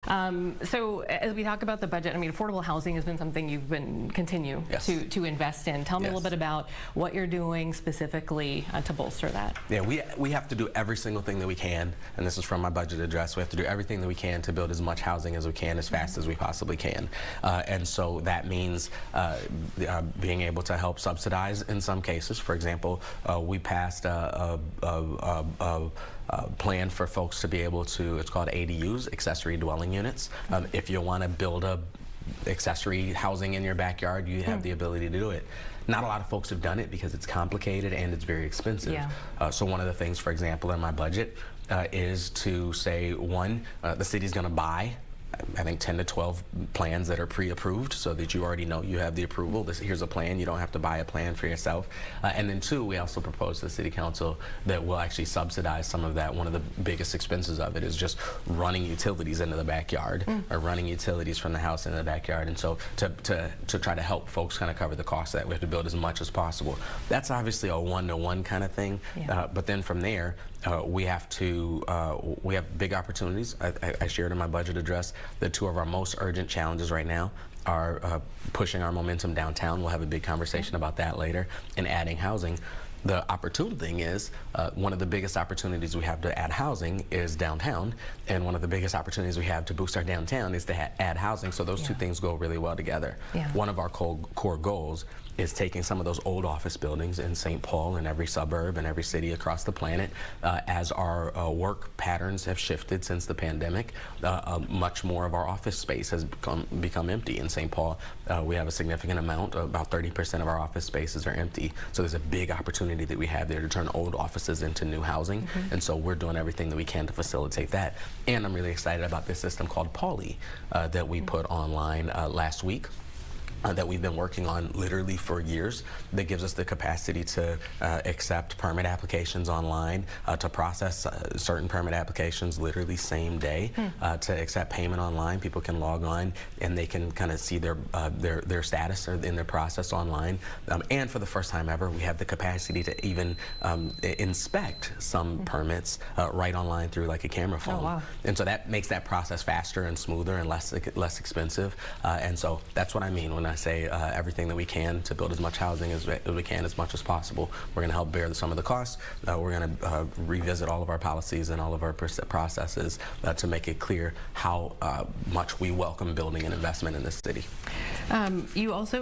So as we talk about the budget, I mean, affordable housing has been something you've been continue Yes. to invest in. Tell me a Yes. little bit about what you're doing specifically to bolster that. Yeah, we have to do every single thing that we can, and this is from my budget address. We have to do everything that we can to build as much housing as we can, as fast as we possibly can. And so that means being able to help subsidize in some cases. For example, we passed a plan for folks to be able to, it's called ADUs, accessory dwelling units. If you want to build a accessory housing in your backyard, you have the ability to do it. Not a lot of folks have done it because it's complicated and it's very expensive. Yeah. So one of the things, for example, in my budget is to say, one, the city's going to buy, I think, 10 to 12 plans that are pre-approved so that you already know you have the approval. Here's a plan. You don't have to buy a plan for yourself. And then two, we also propose to the City Council that we'll actually subsidize some of that. One of the biggest expenses of it is just running utilities into the backyard or running utilities from the house into the backyard. And so to try to help folks kind of cover the cost of that, we have to build as much as possible. That's obviously a one-to-one kind of thing. Yeah. But then from there, we have big opportunities. I shared in my budget address that two of our most urgent challenges right now are pushing our momentum downtown. We'll have a big conversation about that later, and adding housing. The opportune thing is, one of the biggest opportunities we have to add housing is downtown, and one of the biggest opportunities we have to boost our downtown is to add housing, so those two things go really well together. One of our core goals is taking some of those old office buildings in St. Paul and every suburb and every city across the planet. As our work patterns have shifted since the pandemic, much more of our office space has become empty. In St. Paul, we have a significant amount, about 30% of our office spaces are empty. So there's a big opportunity that we have there to turn old offices into new housing. And so we're doing everything that we can to facilitate that. And I'm really excited about this system called Pauly that we put online last week. That we've been working on literally for years, that gives us the capacity to accept permit applications online, to process certain permit applications literally same day, to accept payment online. People can log on and they can kind of see their status or in their process online. And for the first time ever, we have the capacity to even inspect some permits right online through like a camera phone. Oh, wow. And so that makes that process faster and smoother and less expensive. And so that's what I mean when I say everything that we can to build as much housing as we can, as much as possible. We're going to help bear some of the costs. We're going to revisit all of our policies and all of our processes to make it clear how much we welcome building and investment in this city. You also